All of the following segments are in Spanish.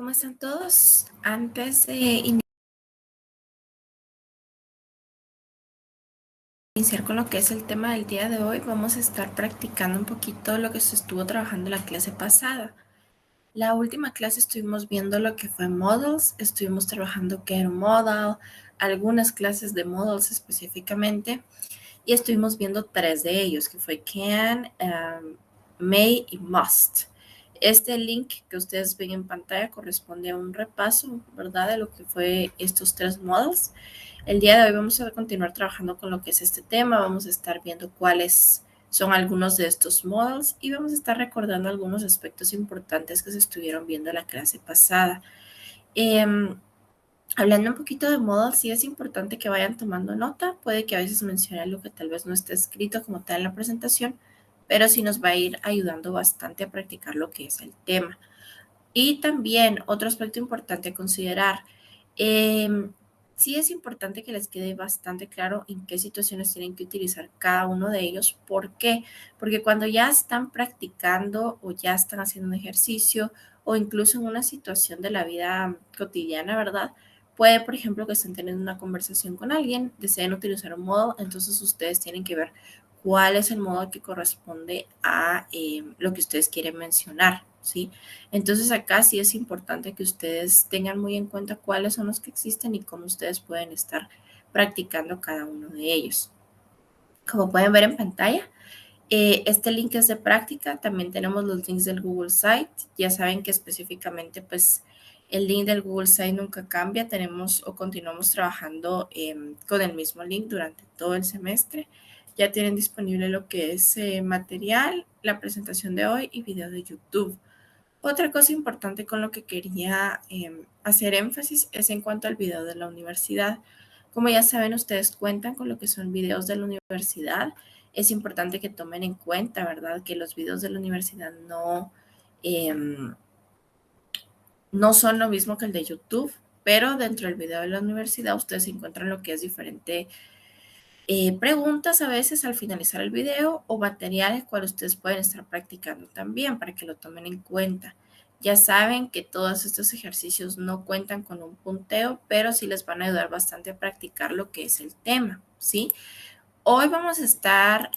¿Cómo están todos? Antes de iniciar con lo que es el tema del día de hoy, vamos a estar practicando un poquito lo que se estuvo trabajando en la clase pasada. La última clase estuvimos viendo lo que fue models, estuvimos trabajando qué era un model, algunas clases de models específicamente, y estuvimos viendo 3 de ellos, que fue can, may y must. Este link que ustedes ven en pantalla corresponde a un repaso, ¿verdad?, de lo que fue estos 3 models. El día de hoy vamos a continuar trabajando con lo que es este tema, vamos a estar viendo cuáles son algunos de estos models y vamos a estar recordando algunos aspectos importantes que se estuvieron viendo en la clase pasada. Hablando un poquito de models, sí es importante que vayan tomando nota. Puede que a veces mencione algo que tal vez no esté escrito como tal en la presentación, pero sí nos va a ir ayudando bastante a practicar lo que es el tema. Y también otro aspecto importante a considerar, sí es importante que les quede bastante claro en qué situaciones tienen que utilizar cada uno de ellos. ¿Por qué? Porque cuando ya están practicando o ya están haciendo un ejercicio o incluso en una situación de la vida cotidiana, ¿verdad? Puede, por ejemplo, que estén teniendo una conversación con alguien, deseen utilizar un modo, entonces ustedes tienen que ver cuál es el modo que corresponde a lo que ustedes quieren mencionar, ¿sí? Entonces acá sí es importante que ustedes tengan muy en cuenta cuáles son los que existen y cómo ustedes pueden estar practicando cada uno de ellos. Como pueden ver en pantalla, este link es de práctica. También tenemos los links del Google Site. Ya saben que específicamente pues el link del Google Site nunca cambia. Tenemos o continuamos trabajando con el mismo link durante todo el semestre. Ya tienen disponible lo que es material, la presentación de hoy y video de YouTube. Otra cosa importante con lo que quería hacer énfasis es en cuanto al video de la universidad. Como ya saben, ustedes cuentan con lo que son videos de la universidad. Es importante que tomen en cuenta, ¿verdad?, que los videos de la universidad no son lo mismo que el de YouTube, pero dentro del video de la universidad ustedes encuentran lo que es diferente preguntas a veces al finalizar el video o materiales cuales ustedes pueden estar practicando también para que lo tomen en cuenta. Ya saben que todos estos ejercicios no cuentan con un punteo, pero sí les van a ayudar bastante a practicar lo que es el tema, ¿sí? Hoy vamos a estar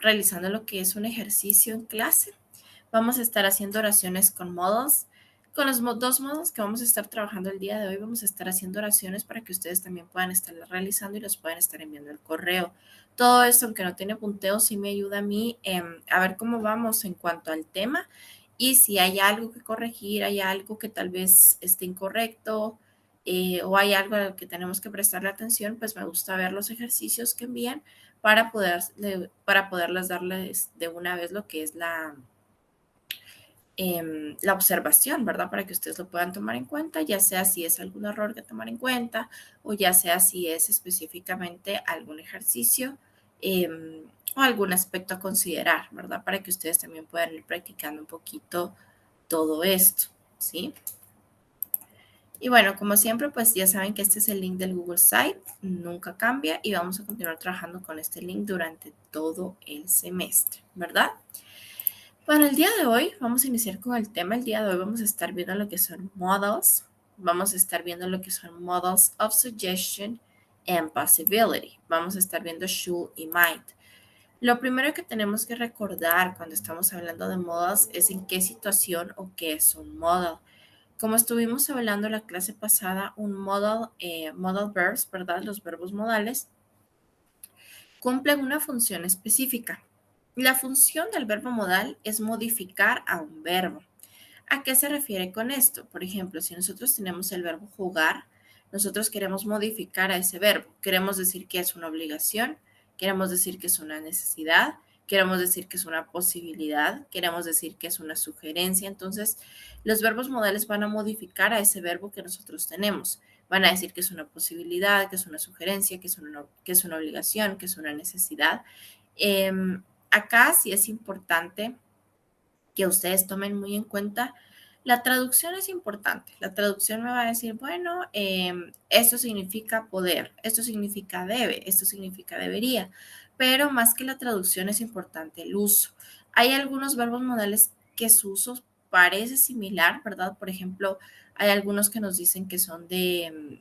realizando lo que es un ejercicio en clase. Vamos a estar haciendo oraciones con modos. Con los dos modos que vamos a estar trabajando el día de hoy, vamos a estar haciendo oraciones para que ustedes también puedan estarlas realizando y los puedan estar enviando al correo. Todo esto, aunque no tiene punteo, sí me ayuda a mí a ver cómo vamos en cuanto al tema y si hay algo que corregir, hay algo que tal vez esté incorrecto o hay algo al que tenemos que prestarle atención, pues me gusta ver los ejercicios que envían para poderles darles de una vez lo que es la observación, ¿verdad? Para que ustedes lo puedan tomar en cuenta, ya sea si es algún error que tomar en cuenta o ya sea si es específicamente algún ejercicio o algún aspecto a considerar, ¿verdad? Para que ustedes también puedan ir practicando un poquito todo esto, ¿sí? Y bueno, como siempre, pues ya saben que este es el link del Google Site, nunca cambia y vamos a continuar trabajando con este link durante todo el semestre, ¿verdad? Para el día de hoy vamos a iniciar con el tema. El día de hoy vamos a estar viendo lo que son models. Vamos a estar viendo lo que son models of suggestion and possibility. Vamos a estar viendo should y might. Lo primero que tenemos que recordar cuando estamos hablando de models es en qué situación o qué es un model. Como estuvimos hablando en la clase pasada, un model, model verbs, ¿verdad? Los verbos modales cumplen una función específica. La función del verbo modal es modificar a un verbo. ¿A qué se refiere con esto? Por ejemplo, si nosotros tenemos el verbo jugar, nosotros queremos modificar a ese verbo. Queremos decir que es una obligación, queremos decir que es una necesidad, queremos decir que es una posibilidad, queremos decir que es una sugerencia. Entonces, los verbos modales van a modificar a ese verbo que nosotros tenemos. Van a decir que es una posibilidad, que es una sugerencia, que es una obligación, que es una necesidad. Acá sí es importante que ustedes tomen muy en cuenta. La traducción es importante. La traducción me va a decir, bueno, esto significa poder, esto significa debe, esto significa debería, pero más que la traducción es importante el uso. Hay algunos verbos modales que su uso parece similar, ¿verdad? Por ejemplo, Hay algunos que nos dicen que son de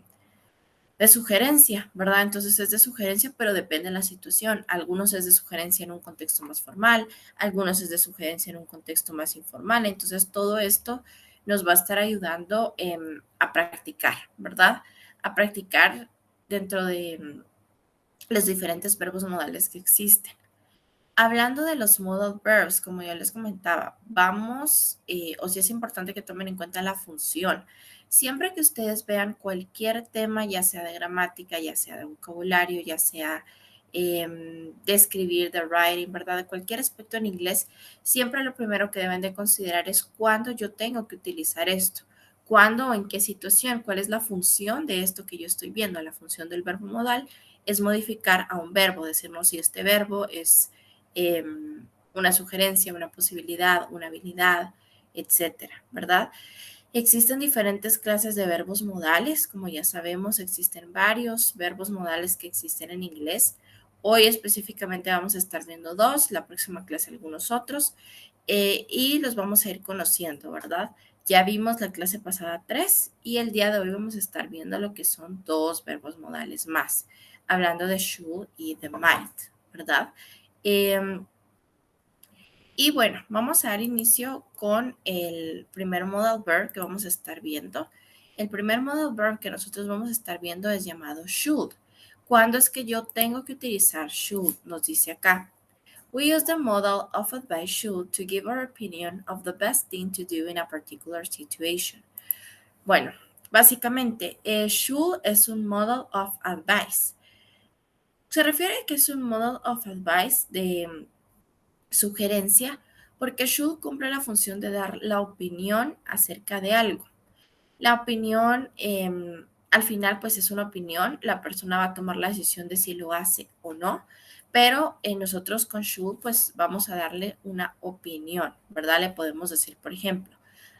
sugerencia, ¿verdad? Entonces es de sugerencia, pero depende de la situación. Algunos es de sugerencia en un contexto más formal, algunos es de sugerencia en un contexto más informal. Entonces todo esto nos va a estar ayudando a practicar, ¿verdad? A practicar dentro de los diferentes verbos modales que existen. Hablando de los modal verbs, como ya les comentaba, o si es importante que tomen en cuenta la función. Siempre que ustedes vean cualquier tema, ya sea de gramática, ya sea de vocabulario, ya sea de escribir, de writing, ¿verdad? De cualquier aspecto en inglés, siempre lo primero que deben de considerar es cuándo yo tengo que utilizar esto. ¿Cuándo o en qué situación? ¿Cuál es la función de esto que yo estoy viendo? La función del verbo modal es modificar a un verbo, decirnos si este verbo es eh, una sugerencia, una posibilidad, una habilidad, etcétera, ¿verdad? Existen diferentes clases de verbos modales, como ya sabemos, existen varios verbos modales que existen en inglés. Hoy específicamente vamos a estar viendo dos, la próxima clase algunos otros, y los vamos a ir conociendo, ¿verdad? Ya vimos la clase pasada tres y el día de hoy vamos a estar viendo lo que son dos verbos modales más, hablando de should y de might, ¿verdad? Eh, y bueno, vamos a dar inicio con el primer modal verb que vamos a estar viendo. El primer modal verb que nosotros vamos a estar viendo es llamado should. ¿Cuándo es que yo tengo que utilizar should? Nos dice acá. We use the modal of advice should to give our opinion of the best thing to do in a particular situation. Bueno, básicamente, should es un modal of advice. Se refiere a que es un modal of advice de sugerencia, porque should cumple la función de dar la opinión acerca de algo. La opinión, al final, pues es una opinión, la persona va a tomar la decisión de si lo hace o no, pero nosotros con should, pues vamos a darle una opinión, ¿verdad? Le podemos decir, por ejemplo,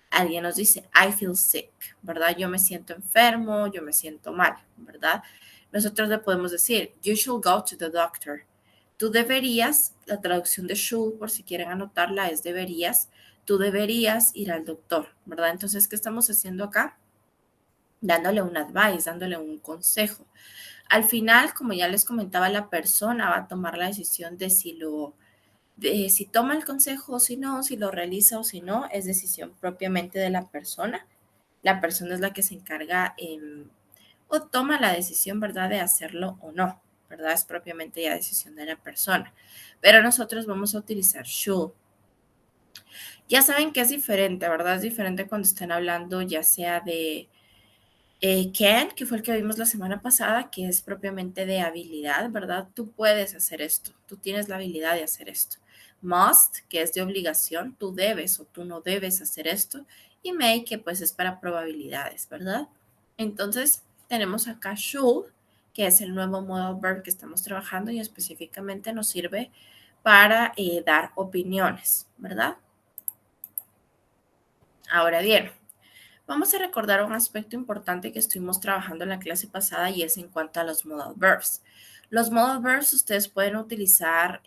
alguien nos dice, I feel sick, ¿verdad? Yo me siento enfermo, yo me siento mal, ¿verdad? Nosotros le podemos decir, you should go to the doctor. Tú deberías, la traducción de should, por si quieren anotarla, es deberías, tú deberías ir al doctor, ¿verdad? Entonces, ¿qué estamos haciendo acá? Dándole un advice, dándole un consejo. Al final, como ya les comentaba, la persona va a tomar la decisión de si toma el consejo o si no, si lo realiza o si no, es decisión propiamente de la persona. La persona es la que se encarga o toma la decisión, ¿verdad?, de hacerlo o no, ¿verdad? Es propiamente ya decisión de la persona. Pero nosotros vamos a utilizar should. Ya saben que es diferente, ¿verdad? Es diferente cuando estén hablando ya sea de can, que fue el que vimos la semana pasada, que es propiamente de habilidad, ¿verdad? Tú puedes hacer esto, tú tienes la habilidad de hacer esto. Must, que es de obligación, tú debes o tú no debes hacer esto. Y may, que pues es para probabilidades, ¿verdad? Entonces, tenemos acá should, que es el nuevo modal verb que estamos trabajando y específicamente nos sirve para dar opiniones, ¿verdad? Ahora bien, vamos a recordar un aspecto importante que estuvimos trabajando en la clase pasada y es en cuanto a los modal verbs. Los modal verbs ustedes pueden utilizar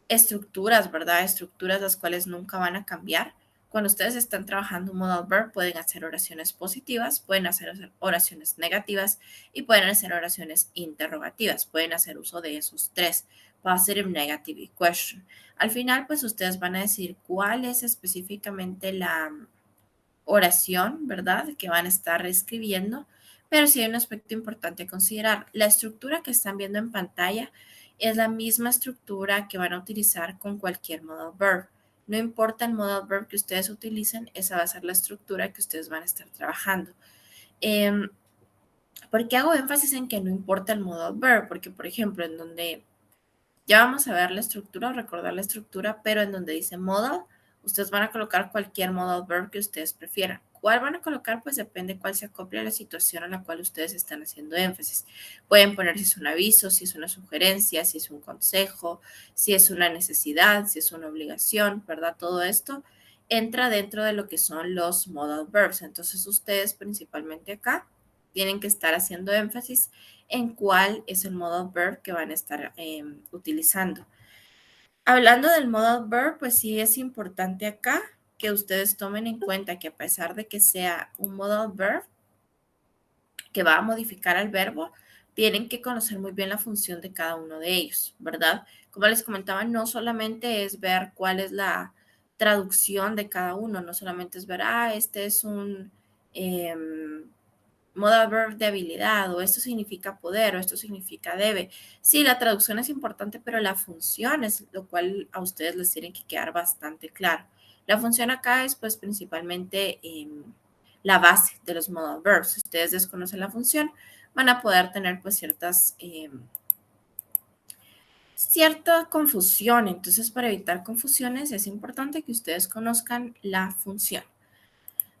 estructuras, ¿verdad? Estructuras las cuales nunca van a cambiar. Cuando ustedes están trabajando un modal verb, pueden hacer oraciones positivas, pueden hacer oraciones negativas y pueden hacer oraciones interrogativas. Pueden hacer uso de esos tres, positive, negative y question. Al final, pues ustedes van a decir cuál es específicamente la oración, ¿verdad? Que van a estar escribiendo, pero sí hay un aspecto importante a considerar. La estructura que están viendo en pantalla es la misma estructura que van a utilizar con cualquier modal verb. No importa el modal verb que ustedes utilicen, esa va a ser la estructura que ustedes van a estar trabajando. ¿Por qué hago énfasis en que no importa el modal verb? Porque, por ejemplo, en donde ya vamos a ver la estructura, recordar la estructura, pero en donde dice modal, ustedes van a colocar cualquier modal verb que ustedes prefieran. ¿Cuál van a colocar? Pues depende cuál se acople a la situación a la cual ustedes están haciendo énfasis. Pueden poner si es un aviso, si es una sugerencia, si es un consejo, si es una necesidad, si es una obligación, ¿verdad? Todo esto entra dentro de lo que son los modal verbs. Entonces ustedes principalmente acá tienen que estar haciendo énfasis en cuál es el modal verb que van a estar utilizando. Hablando del modal verb, pues sí es importante acá que ustedes tomen en cuenta que a pesar de que sea un modal verb que va a modificar al verbo, tienen que conocer muy bien la función de cada uno de ellos, ¿verdad? Como les comentaba, no solamente es ver cuál es la traducción de cada uno, no solamente es ver, este es un modal verb de habilidad, o esto significa poder, o esto significa debe. Sí, la traducción es importante, pero la función es lo cual a ustedes les tiene que quedar bastante claro. La función acá es pues principalmente la base de los modal verbs. Si ustedes desconocen la función, van a poder tener pues cierta confusión. Entonces, para evitar confusiones, es importante que ustedes conozcan la función.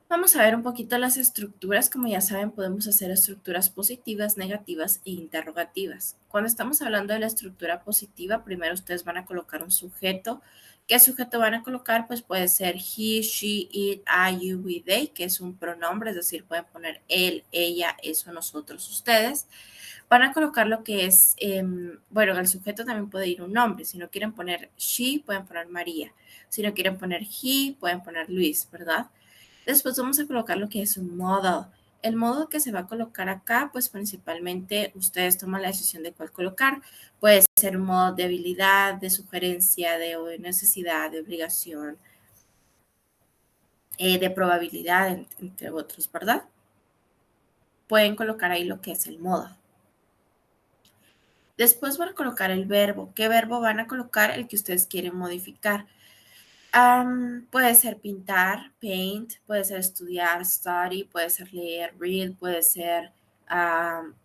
Vamos a ver un poquito las estructuras. Como ya saben, podemos hacer estructuras positivas, negativas e interrogativas. Cuando estamos hablando de la estructura positiva, primero ustedes van a colocar un sujeto. ¿Qué sujeto van a colocar? Pues puede ser he, she, it, I, you, we, they, que es un pronombre, es decir, pueden poner él, ella, eso, nosotros, ustedes. Van a colocar lo que es, bueno, el sujeto también puede ir un nombre. Si no quieren poner she, pueden poner María. Si no quieren poner he, pueden poner Luis, ¿verdad? Después vamos a colocar lo que es un modal. El modal que se va a colocar acá, pues principalmente ustedes toman la decisión de cuál colocar. Puede ser un modal de habilidad, de sugerencia, de necesidad, de obligación, de probabilidad, entre otros, ¿verdad? Pueden colocar ahí lo que es el modal. Después van a colocar el verbo. ¿Qué verbo van a colocar? El que ustedes quieren modificar. Puede ser pintar, paint, puede ser estudiar, study, puede ser leer, read, puede ser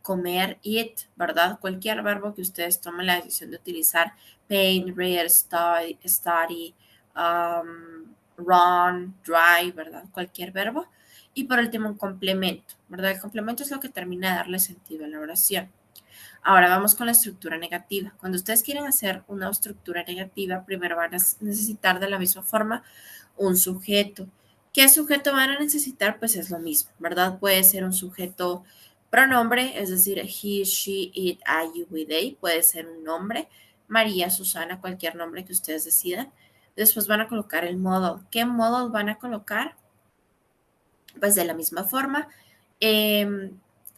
comer, eat, ¿verdad? Cualquier verbo que ustedes tomen la decisión de utilizar, paint, read, study, run, drive, ¿verdad? Cualquier verbo. Y por último, un complemento, ¿verdad? El complemento es lo que termina de darle sentido a la oración. Ahora vamos con la estructura negativa. Cuando ustedes quieren hacer una estructura negativa, primero van a necesitar de la misma forma un sujeto. ¿Qué sujeto van a necesitar? Pues es lo mismo, ¿verdad? Puede ser un sujeto pronombre, es decir, he, she, it, I, you, we, they. Puede ser un nombre, María, Susana, cualquier nombre que ustedes decidan. Después van a colocar el modal. ¿Qué modal van a colocar? Pues de la misma forma,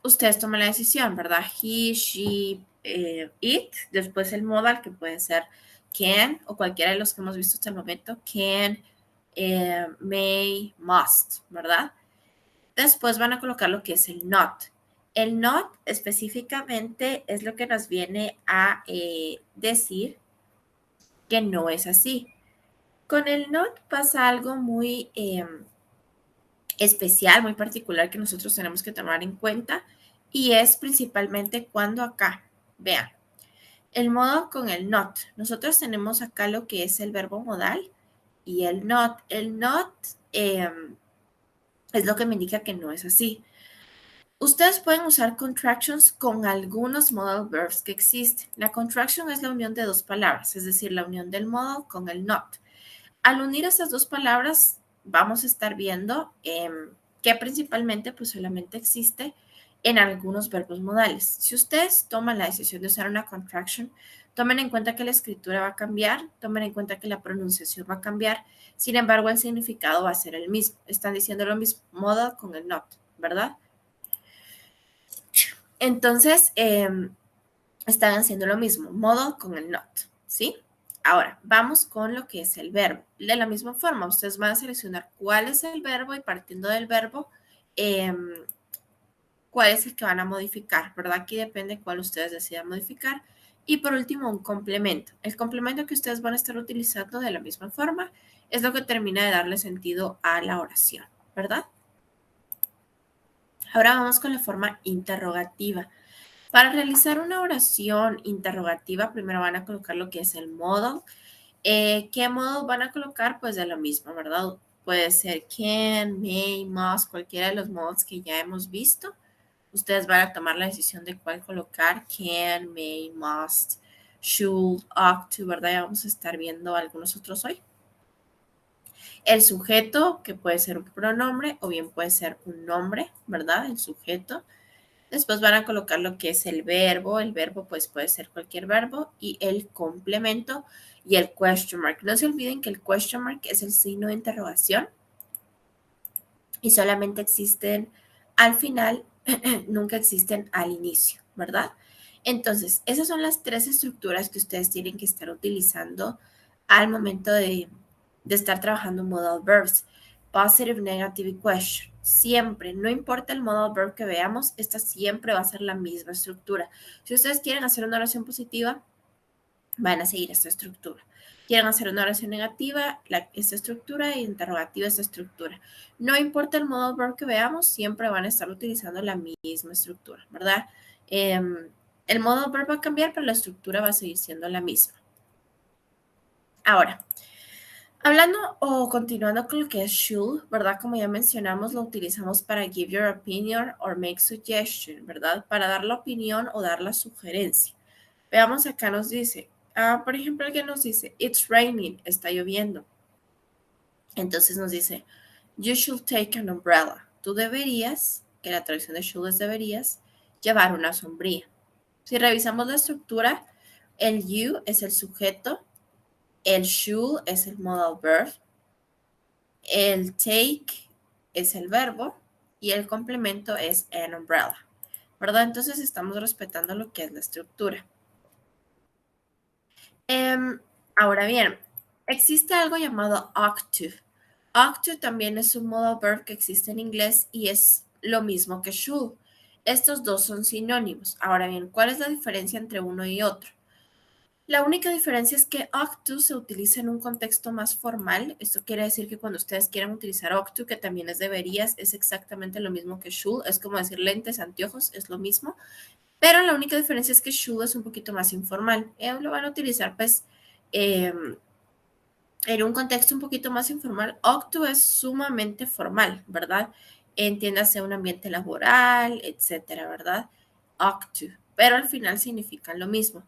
ustedes toman la decisión, ¿verdad? He, she, it, después el modal que puede ser can o cualquiera de los que hemos visto hasta el momento, can, may, must, ¿verdad? Después van a colocar lo que es el not. El not específicamente es lo que nos viene a decir que no es así. Con el not pasa algo muy especial, muy particular que nosotros tenemos que tomar en cuenta y es principalmente cuando acá, vean, el modo con el not. Nosotros tenemos acá lo que es el verbo modal y el not. El not es lo que me indica que no es así. Ustedes pueden usar contractions con algunos modal verbs que existen. La contraction es la unión de dos palabras, es decir, la unión del modal con el not. Al unir esas dos palabras, vamos a estar viendo que principalmente pues solamente existe en algunos verbos modales. Si ustedes toman la decisión de usar una contraction, tomen en cuenta que la escritura va a cambiar, tomen en cuenta que la pronunciación va a cambiar, sin embargo el significado va a ser el mismo. Están diciendo lo mismo, modal con el not, ¿verdad? Entonces, están haciendo lo mismo, modal con el not, ¿sí? Ahora, vamos con lo que es el verbo. De la misma forma, ustedes van a seleccionar cuál es el verbo y partiendo del verbo, cuál es el que van a modificar, ¿verdad? Aquí depende cuál ustedes decidan modificar. Y por último, un complemento. El complemento que ustedes van a estar utilizando de la misma forma es lo que termina de darle sentido a la oración, ¿verdad? Ahora vamos con la forma interrogativa. Para realizar una oración interrogativa, primero van a colocar lo que es el modal. ¿Qué modal van a colocar? Pues de lo mismo, ¿verdad? Puede ser can, may, must, cualquiera de los modals que ya hemos visto. Ustedes van a tomar la decisión de cuál colocar, can, may, must, should, ought to, ¿verdad? Ya vamos a estar viendo algunos otros hoy. El sujeto, que puede ser un pronombre o bien puede ser un nombre, ¿verdad? El sujeto. Después van a colocar lo que es el verbo. El verbo pues puede ser cualquier verbo y el complemento y el question mark. No se olviden que el question mark es el signo de interrogación y solamente existen al final, nunca existen al inicio, ¿verdad? Entonces, esas son las tres estructuras que ustedes tienen que estar utilizando al momento de estar trabajando modal verbs. Positive, negative y question. Siempre, no importa el modal verb que veamos, esta siempre va a ser la misma estructura. Si ustedes quieren hacer una oración positiva, van a seguir esta estructura. Quieren hacer una oración negativa, esta estructura, y interrogativa, esta estructura. No importa el modal verb que veamos, siempre van a estar utilizando la misma estructura, ¿verdad? El modal verb va a cambiar, pero la estructura va a seguir siendo la misma. Ahora, hablando o continuando con lo que es should, ¿verdad? Como ya mencionamos, lo utilizamos para give your opinion or make suggestion, ¿verdad? Para dar la opinión o dar la sugerencia. Veamos acá nos dice, por ejemplo, alguien nos dice, it's raining, está lloviendo. Entonces nos dice, you should take an umbrella. Tú deberías, que la traducción de should es deberías, llevar una sombrilla. Si revisamos la estructura, el you es el sujeto, el should es el modal verb, el take es el verbo y el complemento es an umbrella, ¿verdad? Entonces estamos respetando lo que es la estructura. Ahora bien, existe algo llamado ought to. Ought to también es un modal verb que existe en inglés y es lo mismo que should. Estos dos son sinónimos. Ahora bien, ¿cuál es la diferencia entre uno y otro? La única diferencia es que ought to se utiliza en un contexto más formal. Esto quiere decir que cuando ustedes quieran utilizar ought to, que también es deberías, es exactamente lo mismo que should. Es como decir lentes, anteojos, es lo mismo. Pero la única diferencia es que should es un poquito más informal. Lo van a utilizar pues en un contexto un poquito más informal. Ought to es sumamente formal, ¿verdad? Entiéndase un ambiente laboral, etcétera, ¿verdad? Ought to. Pero al final significan lo mismo.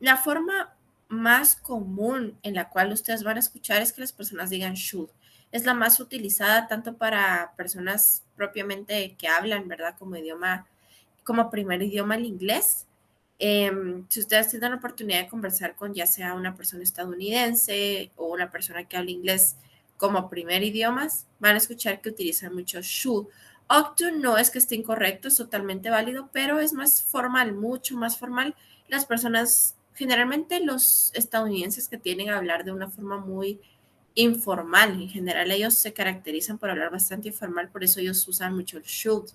La forma más común en la cual ustedes van a escuchar es que las personas digan should. Es la más utilizada tanto para personas propiamente que hablan, ¿verdad? Como idioma, como primer idioma el inglés. Si ustedes tienen la oportunidad de conversar con ya sea una persona estadounidense o una persona que habla inglés como primer idioma, van a escuchar que utilizan mucho should. Ought to no es que esté incorrecto, es totalmente válido, pero es más formal, mucho más formal. Las personas, generalmente los estadounidenses que tienen a hablar de una forma muy informal, en general ellos se caracterizan por hablar bastante informal, por eso ellos usan mucho el should.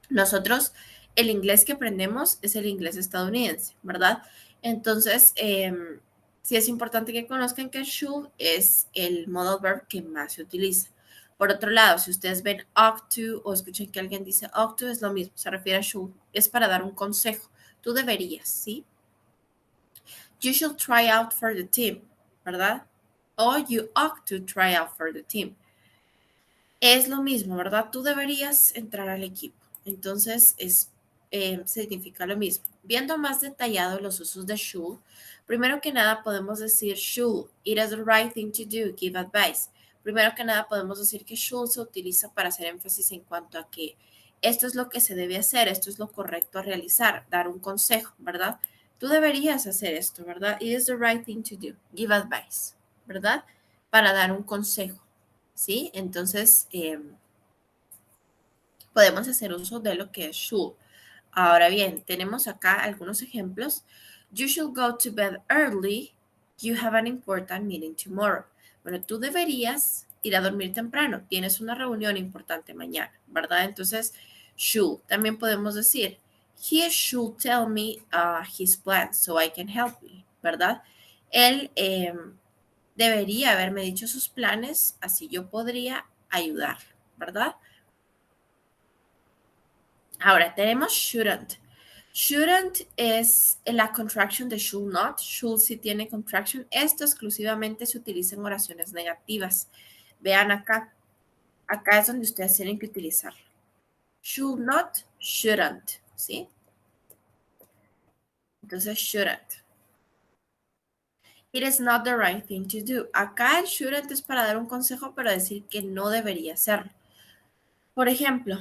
Nosotros, el inglés que aprendemos es el inglés estadounidense, ¿verdad? Entonces, sí es importante que conozcan que should es el modal verb que más se utiliza. Por otro lado, si ustedes ven ought to o escuchan que alguien dice ought to, es lo mismo, se refiere a should, es para dar un consejo. Tú deberías, ¿sí? You should try out for the team, ¿verdad? O you ought to try out for the team. Es lo mismo, ¿verdad? Tú deberías entrar al equipo. Entonces, significa lo mismo. Viendo más detallado los usos de should, primero que nada podemos decir should, it is the right thing to do, give advice. Primero que nada podemos decir que should se utiliza para hacer énfasis en cuanto a que esto es lo que se debe hacer, esto es lo correcto a realizar, dar un consejo, ¿verdad? Tú deberías hacer esto, ¿verdad? It is the right thing to do, give advice, ¿verdad? Para dar un consejo. ¿Sí? Entonces, podemos hacer uso de lo que es should. Ahora bien, tenemos acá algunos ejemplos. You should go to bed early. You have an important meeting tomorrow. Bueno, tú deberías ir a dormir temprano. Tienes una reunión importante mañana, ¿verdad? Entonces, should. También podemos decir, he should tell me his plans so I can help me, ¿verdad? Él debería haberme dicho sus planes, así yo podría ayudar, ¿verdad? Ahora tenemos shouldn't. Shouldn't es la contraction de should not. Should sí tiene contraction. Esto exclusivamente se utiliza en oraciones negativas. Vean acá. Acá es donde ustedes tienen que utilizarlo. Should not, shouldn't. ¿Sí? Entonces, shouldn't. It is not the right thing to do. Acá el shouldn't es para dar un consejo, pero decir que no debería hacerlo. Por ejemplo,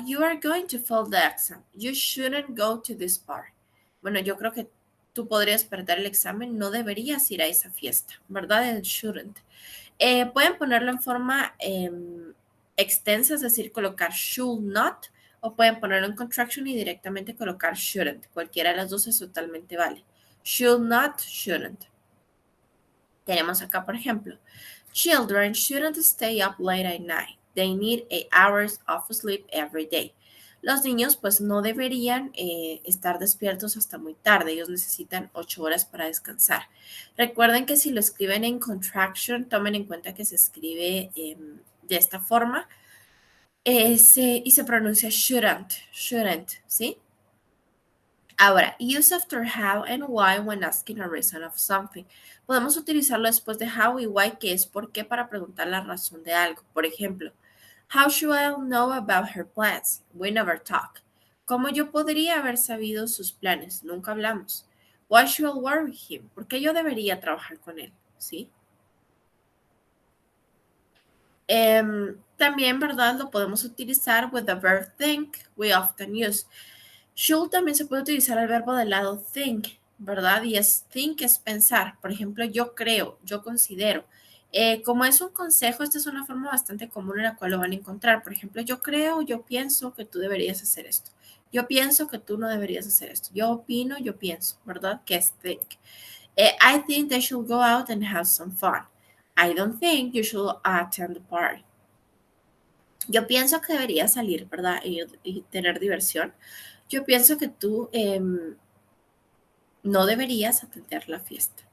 You are going to fail the exam. You shouldn't go to this party. Bueno, yo creo que tú podrías perder el examen, no deberías ir a esa fiesta, ¿verdad? El shouldn't. Pueden ponerlo en forma extensa, es decir, colocar should not, o pueden ponerlo en contraction y directamente colocar shouldn't. Cualquiera de las dos es totalmente vale. Should not, shouldn't. Tenemos acá, por ejemplo, children shouldn't stay up late at night. They need 8 hours of sleep every day. Los niños pues no deberían estar despiertos hasta muy tarde. Ellos necesitan 8 horas para descansar. Recuerden que si lo escriben en contraction, tomen en cuenta que se escribe de esta forma y se pronuncia shouldn't, ¿sí? Ahora, use after how and why when asking a reason of something. Podemos utilizarlo después de how y why, que es por qué, para preguntar la razón de algo. Por ejemplo, how should I know about her plans? We never talk. ¿Cómo yo podría haber sabido sus planes? Nunca hablamos. Why should I work with him? ¿Por qué yo debería trabajar con él? ¿Sí? También, ¿verdad? Lo podemos utilizar with the verb think, we often use. Should también se puede utilizar el verbo del lado think, ¿verdad? Y think es pensar. Por ejemplo, yo creo, yo considero. Como es un consejo, esta es una forma bastante común en la cual lo van a encontrar. Por ejemplo, yo creo, yo pienso que tú deberías hacer esto. Yo pienso que tú no deberías hacer esto. Yo opino, yo pienso, ¿verdad? Que es think. I think they should go out and have some fun. I don't think you should attend the party. Yo pienso que deberías salir, ¿verdad? Y tener diversión. Yo pienso que tú no deberías atender la fiesta.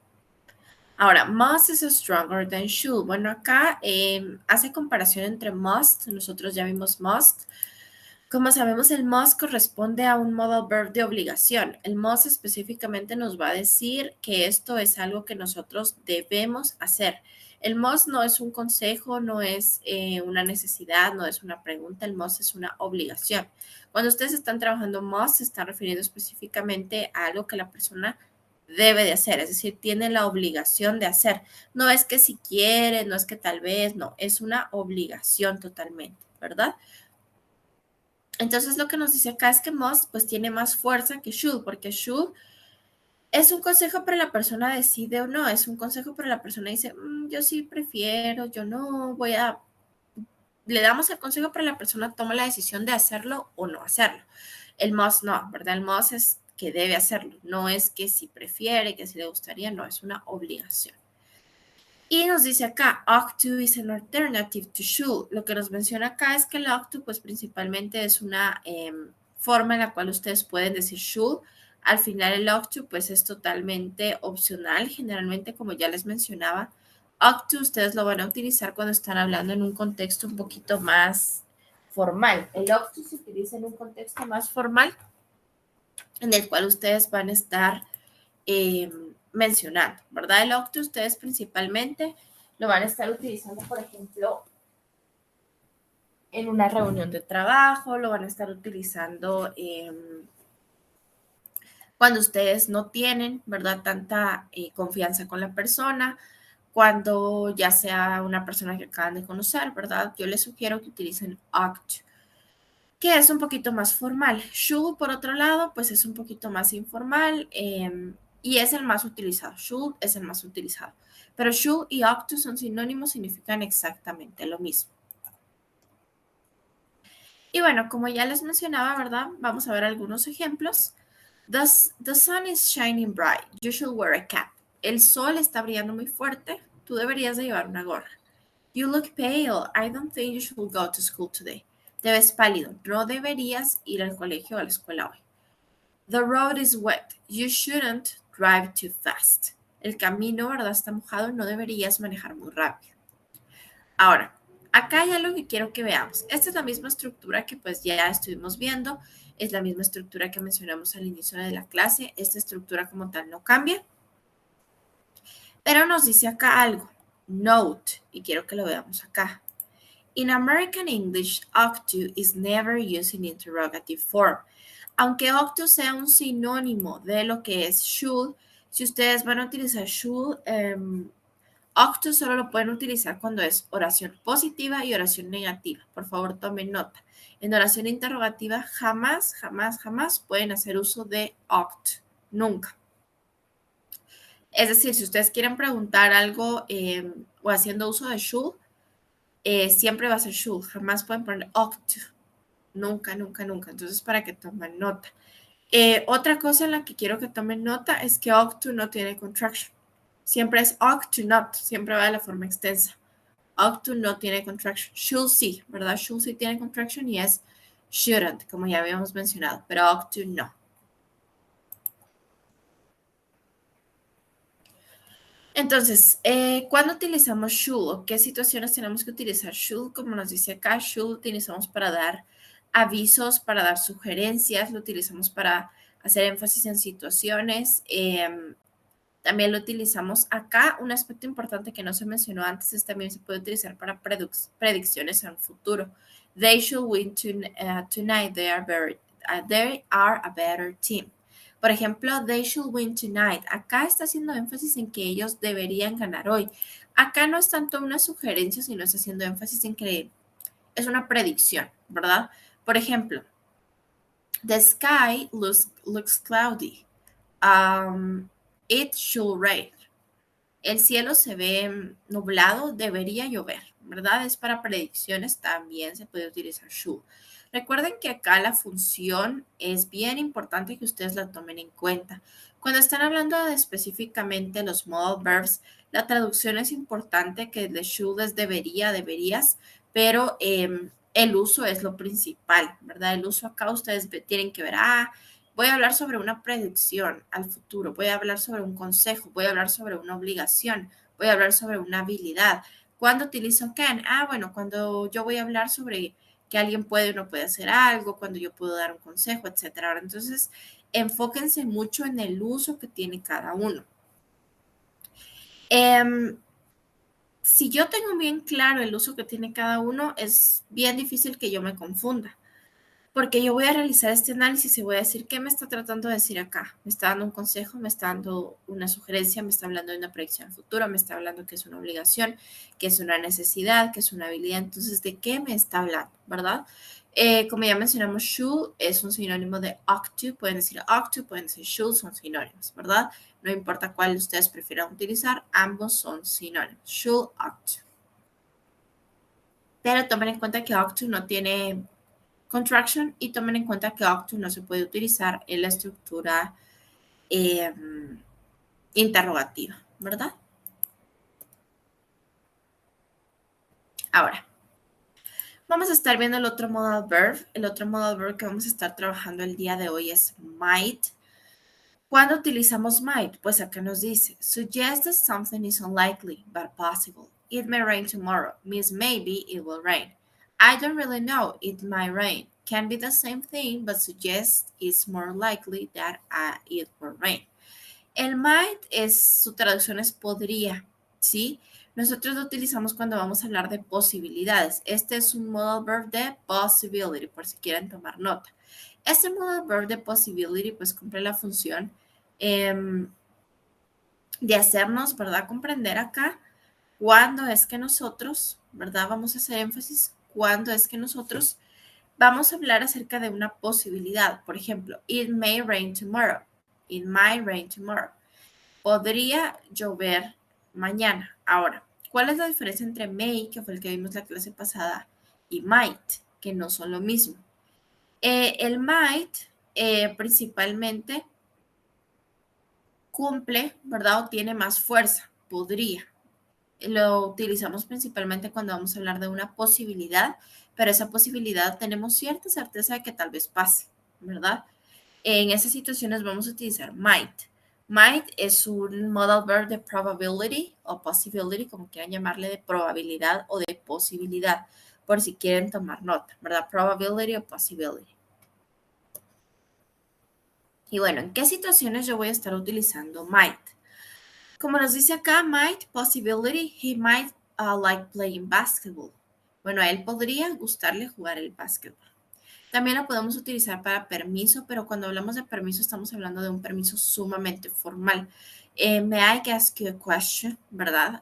Ahora, must is stronger than should. Bueno, acá hace comparación entre must. Nosotros ya vimos must. Como sabemos, el must corresponde a un modal verb de obligación. El must específicamente nos va a decir que esto es algo que nosotros debemos hacer. El must no es un consejo, no es una necesidad, no es una pregunta. El must es una obligación. Cuando ustedes están trabajando must, se está refiriendo específicamente a algo que la persona debe de hacer, es decir, tiene la obligación de hacer. No es que si quiere, no es que tal vez, no, es una obligación totalmente, ¿verdad? Entonces lo que nos dice acá es que must pues tiene más fuerza que should, porque should es un consejo para la persona decide o no, es un consejo para la persona dice, yo sí prefiero, yo no voy a, le damos el consejo para la persona toma la decisión de hacerlo o no hacerlo. El must no, ¿verdad? El must es que debe hacerlo, no es que si prefiere, que si le gustaría, no, es una obligación. Y nos dice acá, ought to is an alternative to should. Lo que nos menciona acá es que el ought to, pues principalmente es una forma en la cual ustedes pueden decir should. Al final el ought to, pues es totalmente opcional. Generalmente, como ya les mencionaba, ought to ustedes lo van a utilizar cuando están hablando en un contexto un poquito más formal. El ought to se utiliza en un contexto más formal en el cual ustedes van a estar mencionando, ¿verdad? El ought to ustedes principalmente lo van a estar utilizando, por ejemplo, en una reunión de trabajo, lo van a estar utilizando cuando ustedes no tienen, ¿verdad? Tanta confianza con la persona, cuando ya sea una persona que acaban de conocer, ¿verdad? Yo les sugiero que utilicen ought to, que es un poquito más formal. Should, por otro lado, pues es un poquito más informal y es el más utilizado. Should es el más utilizado. Pero should y ought to son sinónimos, significan exactamente lo mismo. Y bueno, como ya les mencionaba, ¿verdad? Vamos a ver algunos ejemplos. The sun is shining bright. You should wear a cap. El sol está brillando muy fuerte. Tú deberías de llevar una gorra. You look pale. I don't think you should go to school today. Te ves pálido. No deberías ir al colegio o a la escuela hoy. The road is wet. You shouldn't drive too fast. El camino, ¿verdad? Está mojado. No deberías manejar muy rápido. Ahora, acá hay algo que quiero que veamos. Esta es la misma estructura que pues ya estuvimos viendo. Es la misma estructura que mencionamos al inicio de la clase. Esta estructura como tal no cambia. Pero nos dice acá algo. Note. Y quiero que lo veamos acá. In American English, ought to is never used in interrogative form. Aunque ought to sea un sinónimo de lo que es should, si ustedes van a utilizar should Ought to solo lo pueden utilizar cuando es oración positiva y oración negativa. Por favor, tomen nota. En oración interrogativa jamás, jamás, jamás pueden hacer uso de ought. Nunca. Es decir, si ustedes quieren preguntar algo o haciendo uso de should, siempre va a ser should. Jamás pueden poner ought to. Nunca, nunca, nunca. Entonces, para que tomen nota. Otra cosa en la que quiero que tomen nota es que ought to no tiene contraction. Siempre es ought to not. Siempre va de la forma extensa. Ought to no tiene contraction. Should sí, ¿verdad? Should sí tiene contraction y es shouldn't, como ya habíamos mencionado. Pero ought to no. Entonces, ¿cuándo utilizamos should o qué situaciones tenemos que utilizar should? Como nos dice acá, should lo utilizamos para dar avisos, para dar sugerencias, lo utilizamos para hacer énfasis en situaciones. También lo utilizamos acá. Un aspecto importante que no se mencionó antes es también se puede utilizar para predicciones en el futuro. They should win tonight. They are a better team. Por ejemplo, they should win tonight. Acá está haciendo énfasis en que ellos deberían ganar hoy. Acá no es tanto una sugerencia, sino está haciendo énfasis en que es una predicción, ¿verdad? Por ejemplo, the sky looks cloudy. It should rain. El cielo se ve nublado, debería llover, ¿verdad? Es para predicciones, también se puede utilizar should. Recuerden que acá la función es bien importante que ustedes la tomen en cuenta. Cuando están hablando de específicamente los modal verbs, la traducción es importante, que de should es debería, deberías, pero el uso es lo principal, ¿verdad? El uso acá ustedes tienen que ver, voy a hablar sobre una predicción al futuro, voy a hablar sobre un consejo, voy a hablar sobre una obligación, voy a hablar sobre una habilidad. ¿Cuándo utilizo can? Bueno, cuando yo voy a hablar sobre que alguien puede o no puede hacer algo, cuando yo puedo dar un consejo, etcétera. Entonces, enfóquense mucho en el uso que tiene cada uno. Si yo tengo bien claro el uso que tiene cada uno, es bien difícil que yo me confunda. Porque yo voy a realizar este análisis y voy a decir, ¿qué me está tratando de decir acá? ¿Me está dando un consejo? ¿Me está dando una sugerencia? ¿Me está hablando de una predicción futura? ¿Me está hablando que es una obligación? ¿Que es una necesidad? ¿Que es una habilidad? Entonces, ¿de qué me está hablando? ¿Verdad? Como ya mencionamos, should es un sinónimo de ought to. Pueden decir ought to, pueden decir should, son sinónimos, ¿verdad? No importa cuál ustedes prefieran utilizar, ambos son sinónimos. Should, ought to. Pero tomen en cuenta que ought to no tiene contraction y tomen en cuenta que ought to no se puede utilizar en la estructura interrogativa, ¿verdad? Ahora, vamos a estar viendo el otro modal verb. El otro modal verb que vamos a estar trabajando el día de hoy es might. ¿Cuándo utilizamos might? Pues acá nos dice, suggest that something is unlikely but possible. It may rain tomorrow. Means maybe it will rain. I don't really know. It might rain. Can be the same thing, but suggest it's more likely that it will rain. El might su traducción es podría, ¿sí? Nosotros lo utilizamos cuando vamos a hablar de posibilidades. Este es un modal verb de possibility, por si quieren tomar nota. Este modal verb de possibility pues cumple la función de hacernos, ¿verdad? Comprender acá cuándo es que nosotros, ¿verdad? Vamos a hacer énfasis cuándo es que nosotros vamos a hablar acerca de una posibilidad. Por ejemplo, it may rain tomorrow. It might rain tomorrow. Podría llover mañana. Ahora, ¿cuál es la diferencia entre may, que fue el que vimos la clase pasada, y might, que no son lo mismo? El might principalmente cumple, ¿verdad? O tiene más fuerza, podría. Lo utilizamos principalmente cuando vamos a hablar de una posibilidad, pero esa posibilidad tenemos cierta certeza de que tal vez pase, ¿verdad? En esas situaciones vamos a utilizar might. Might es un modal verb de probability o possibility, como quieran llamarle, de probabilidad o de posibilidad, por si quieren tomar nota, ¿verdad? Probability o possibility. Y bueno, ¿en qué situaciones yo voy a estar utilizando might? Como nos dice acá, might, possibility, he might like playing basketball. Bueno, a él podría gustarle jugar el básquetbol. También lo podemos utilizar para permiso, pero cuando hablamos de permiso estamos hablando de un permiso sumamente formal. May I ask you a question, ¿verdad?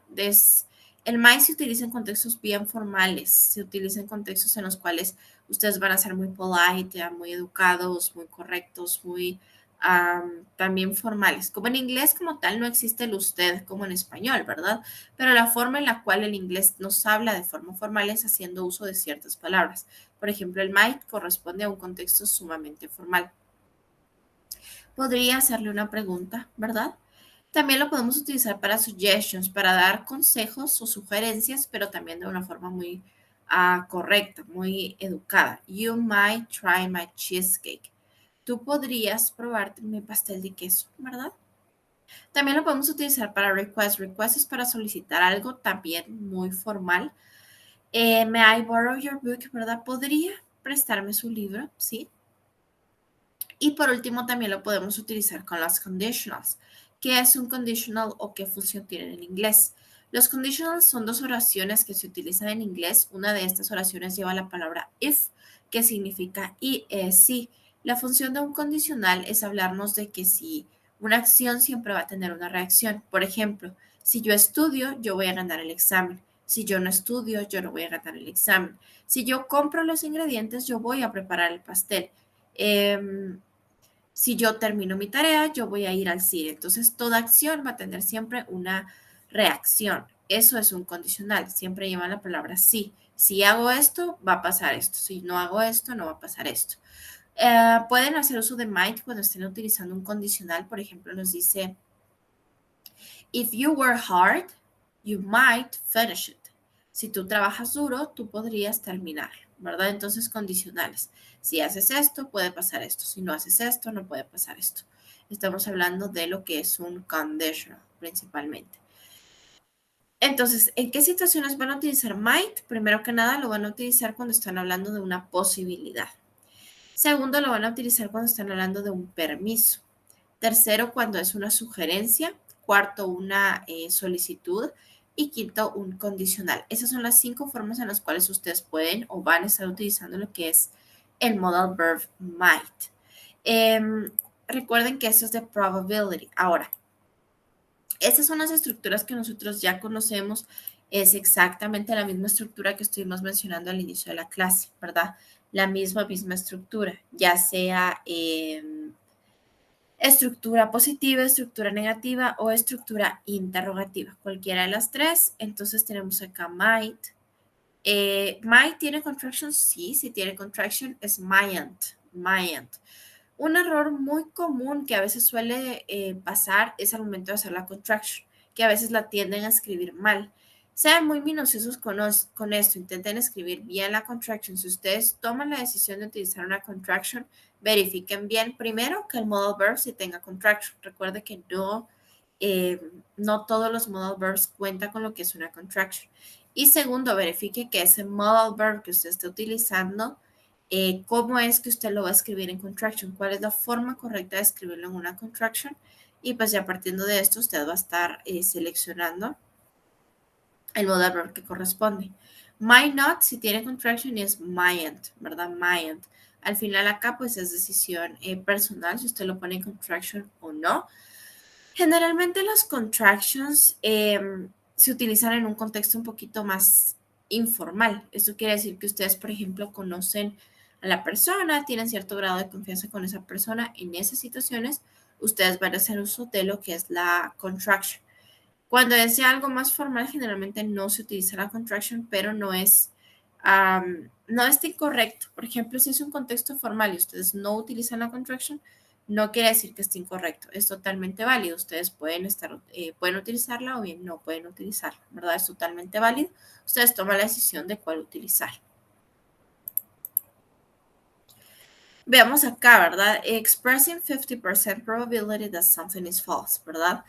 El might se utiliza en contextos bien formales, se utiliza en contextos en los cuales ustedes van a ser muy polite, muy educados, muy correctos, muy también formales. Como en inglés como tal no existe el usted como en español, ¿verdad? Pero la forma en la cual el inglés nos habla de forma formal es haciendo uso de ciertas palabras. Por ejemplo, el might corresponde a un contexto sumamente formal. Podría hacerle una pregunta, ¿verdad? También lo podemos utilizar para suggestions, para dar consejos o sugerencias, pero también de una forma muy correcta, muy educada. You might try my cheesecake. Tú podrías probarte mi pastel de queso, ¿verdad? También lo podemos utilizar para request. Request es para solicitar algo también muy formal. May I borrow your book, ¿verdad? ¿Podría prestarme su libro? Sí. Y por último, también lo podemos utilizar con las conditionals. ¿Qué es un conditional o qué función tienen en inglés? Los conditionals son dos oraciones que se utilizan en inglés. Una de estas oraciones lleva la palabra if, que significa y si. La función de un condicional es hablarnos de que si una acción siempre va a tener una reacción. Por ejemplo, si yo estudio, yo voy a ganar el examen. Si yo no estudio, yo no voy a ganar el examen. Si yo compro los ingredientes, yo voy a preparar el pastel. Si yo termino mi tarea, yo voy a ir al cine. Entonces, toda acción va a tener siempre una reacción. Eso es un condicional. Siempre lleva la palabra sí. Si hago esto, va a pasar esto. Si no hago esto, no va a pasar esto. Pueden hacer uso de might cuando estén utilizando un condicional. Por ejemplo, nos dice, if you work hard, you might finish it. Si tú trabajas duro, tú podrías terminar, ¿verdad? Entonces, condicionales. Si haces esto, puede pasar esto. Si no haces esto, no puede pasar esto. Estamos hablando de lo que es un conditional, principalmente. Entonces, ¿en qué situaciones van a utilizar might? Primero que nada, lo van a utilizar cuando están hablando de una posibilidad. Segundo, lo van a utilizar cuando están hablando de un permiso. Tercero, cuando es una sugerencia. Cuarto, una solicitud. Y quinto, un condicional. Esas son las 5 formas en las cuales ustedes pueden o van a estar utilizando lo que es el modal verb might. Recuerden que eso es de probability. Ahora, estas son las estructuras que nosotros ya conocemos. Es exactamente la misma estructura que estuvimos mencionando al inicio de la clase, ¿verdad? La misma estructura, ya sea estructura positiva, estructura negativa o estructura interrogativa, cualquiera de las tres. Entonces tenemos acá might. Might tiene contraction, sí, si tiene contraction es mayn't. Un error muy común que a veces suele pasar es al momento de hacer la contraction, que a veces la tienden a escribir mal. Sean muy minuciosos con esto, intenten escribir bien la contraction. Si ustedes toman la decisión de utilizar una contraction, verifiquen bien primero que el modal verb sí tenga contraction. Recuerde que no todos los modal verbs cuentan con lo que es una contraction. Y segundo, verifique que ese modal verb que usted esté utilizando, cómo es que usted lo va a escribir en contraction, cuál es la forma correcta de escribirlo en una contraction. Y pues ya partiendo de esto, usted va a estar seleccionando el modal verb que corresponde. Might not, si tiene contraction, es mayn't, ¿verdad? Mayn't. Al final acá pues es decisión personal si usted lo pone en contraction o no. Generalmente las contractions se utilizan en un contexto un poquito más informal. Esto quiere decir que ustedes, por ejemplo, conocen a la persona, tienen cierto grado de confianza con esa persona. En esas situaciones, ustedes van a hacer uso de lo que es la contraction. Cuando es ya algo más formal, generalmente no se utiliza la contraction, pero no está incorrecto. Por ejemplo, si es un contexto formal y ustedes no utilizan la contraction, no quiere decir que esté incorrecto. Es totalmente válido. Ustedes pueden utilizarla o bien no pueden utilizarla, ¿verdad? Es totalmente válido. Ustedes toman la decisión de cuál utilizar. Veamos acá, ¿verdad? Expressing 50% probability that something is false, ¿verdad?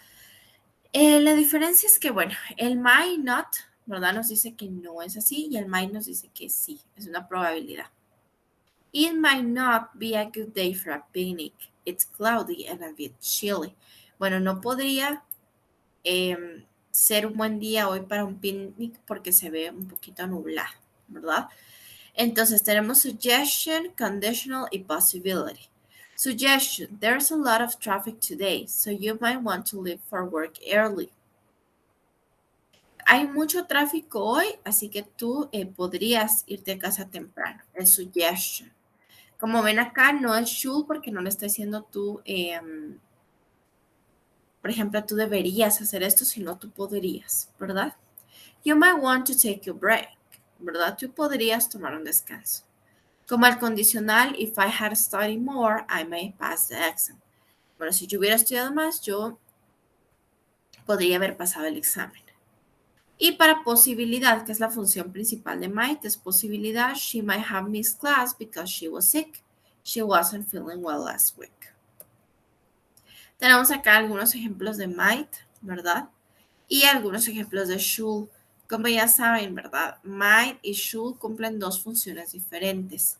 La diferencia es que, bueno, el might not, ¿verdad? Nos dice que no es así y el might nos dice que sí, es una probabilidad. It might not be a good day for a picnic. It's cloudy and a bit chilly. Bueno, no podría ser un buen día hoy para un picnic porque se ve un poquito nublado, ¿verdad? Entonces tenemos suggestion, conditional y possibility. Suggestion: there's a lot of traffic today, so you might want to leave for work early. Hay mucho tráfico hoy, así que tú podrías irte a casa temprano. El suggestion. Como ven acá, no es should porque no le está diciendo tú, por ejemplo, tú deberías hacer esto, sino tú podrías, ¿verdad? You might want to take a break, ¿verdad? Tú podrías tomar un descanso. Como el condicional, if I had studied more, I may pass the exam. Bueno, si yo hubiera estudiado más, yo podría haber pasado el examen. Y para posibilidad, que es la función principal de might, es posibilidad, she might have missed class because she was sick. She wasn't feeling well last week. Tenemos acá algunos ejemplos de might, ¿verdad? Y algunos ejemplos de should. Como ya saben, ¿verdad? Might y should cumplen dos funciones diferentes.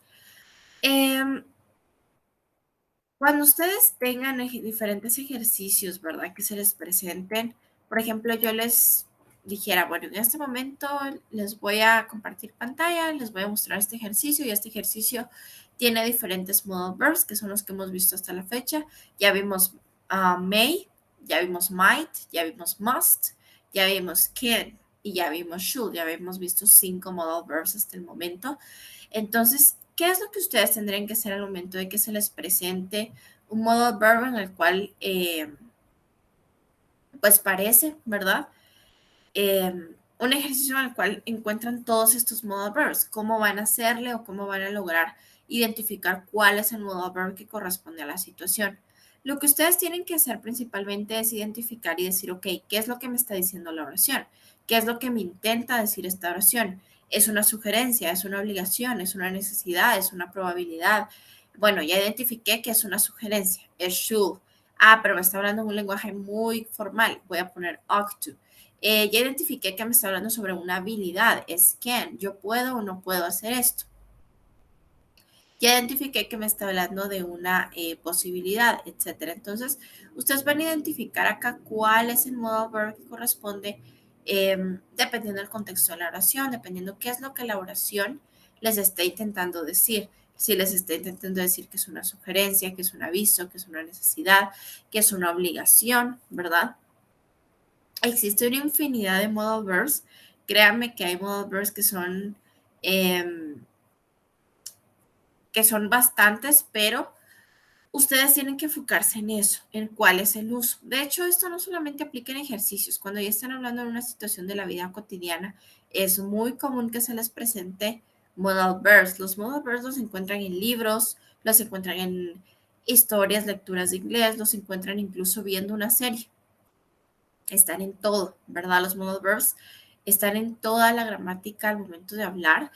Cuando ustedes tengan diferentes ejercicios, ¿verdad? Que se les presenten, por ejemplo, yo les dijera, bueno, en este momento les voy a compartir pantalla, les voy a mostrar este ejercicio y este ejercicio tiene diferentes modal verbs, que son los que hemos visto hasta la fecha. Ya vimos may, ya vimos might, ya vimos must, ya vimos can y ya vimos should. Ya habíamos visto 5 modal verbs hasta el momento. Entonces, ¿qué es lo que ustedes tendrían que hacer al momento de que se les presente un modal verb en el cual, pues parece, ¿verdad? Un ejercicio en el cual encuentran todos estos modal verbs, cómo van a hacerle o cómo van a lograr identificar cuál es el modal verb que corresponde a la situación. Lo que ustedes tienen que hacer principalmente es identificar y decir, ok, ¿qué es lo que me está diciendo la oración? ¿Qué es lo que me intenta decir esta oración? ¿Es una sugerencia? ¿Es una obligación? ¿Es una necesidad? ¿Es una probabilidad? Bueno, ya identifiqué que es una sugerencia, es should. Ah, pero me está hablando en un lenguaje muy formal, voy a poner ought to. Ya identifiqué que me está hablando sobre una habilidad, es can, yo puedo o no puedo hacer esto. Ya identifiqué que me está hablando de una posibilidad, etcétera. Entonces, ustedes van a identificar acá cuál es el modal verb que corresponde dependiendo del contexto de la oración, dependiendo qué es lo que la oración les está intentando decir. Si les está intentando decir que es una sugerencia, que es un aviso, que es una necesidad, que es una obligación, ¿verdad? Existe una infinidad de modal verbs. Créanme que hay modal verbs eh, que son bastantes, pero ustedes tienen que enfocarse en eso, en cuál es el uso. De hecho, esto no solamente aplica en ejercicios. Cuando ya están hablando en una situación de la vida cotidiana, es muy común que se les presente modal verbs. Los modal verbs los encuentran en libros, los encuentran en historias, lecturas de inglés, los encuentran incluso viendo una serie. Están en todo, ¿verdad? Los modal verbs están en toda la gramática al momento de hablar.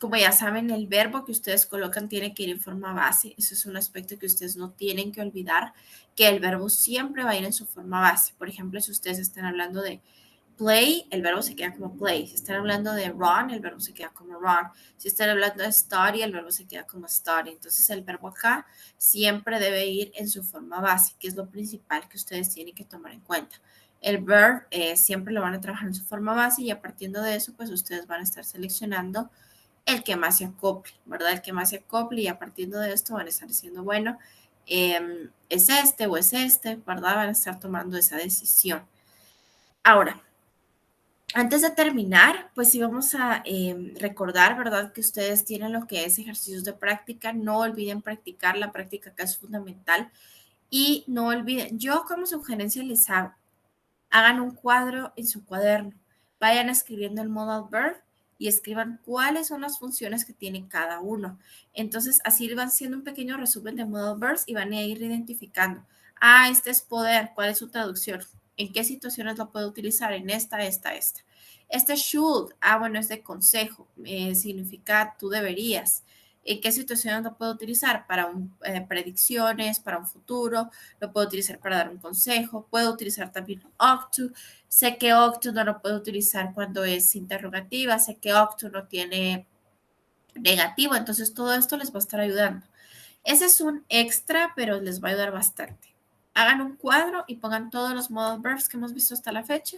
Como ya saben, el verbo que ustedes colocan tiene que ir en forma base. Eso es un aspecto que ustedes no tienen que olvidar, que el verbo siempre va a ir en su forma base. Por ejemplo, si ustedes están hablando de play, el verbo se queda como play. Si están hablando de run, el verbo se queda como run. Si están hablando de study, el verbo se queda como study. Entonces, el verbo acá siempre debe ir en su forma base, que es lo principal que ustedes tienen que tomar en cuenta. El verb siempre lo van a trabajar en su forma base y a partir de eso, pues ustedes van a estar seleccionando el que más se acople, ¿verdad? El que más se acople y a partir de esto van a estar diciendo, bueno, es este o es este, ¿verdad? Van a estar tomando esa decisión. Ahora, antes de terminar, pues sí vamos a recordar, ¿verdad? Que ustedes tienen lo que es ejercicios de práctica. No olviden practicar, la práctica acá es fundamental. Y no olviden, yo como sugerencia les hago, hagan un cuadro en su cuaderno, vayan escribiendo el modal verb y escriban cuáles son las funciones que tiene cada uno. Entonces, así van siendo un pequeño resumen de modal verbs y van a ir identificando. Ah, este es poder, ¿cuál es su traducción? ¿En qué situaciones lo puedo utilizar? En esta. Este should, bueno, es de consejo, significa tú deberías. ¿En qué situaciones lo puedo utilizar? Para predicciones, para un futuro, lo puedo utilizar para dar un consejo, puedo utilizar también ought to. Sé que ought to no lo puedo utilizar cuando es interrogativa, sé que ought to no tiene negativo, entonces todo esto les va a estar ayudando. Ese es un extra, pero les va a ayudar bastante. Hagan un cuadro y pongan todos los modal verbs que hemos visto hasta la fecha.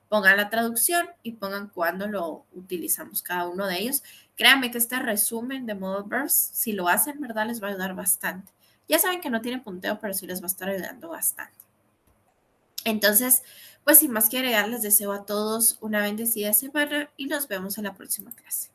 pongan la traducción y pongan cuándo lo utilizamos cada uno de ellos. Créanme que este resumen de Modelverse, si lo hacen, ¿verdad? Les va a ayudar bastante. Ya saben que no tiene punteo, pero sí les va a estar ayudando bastante. Entonces, pues sin más que agregar, les deseo a todos una bendecida semana y nos vemos en la próxima clase.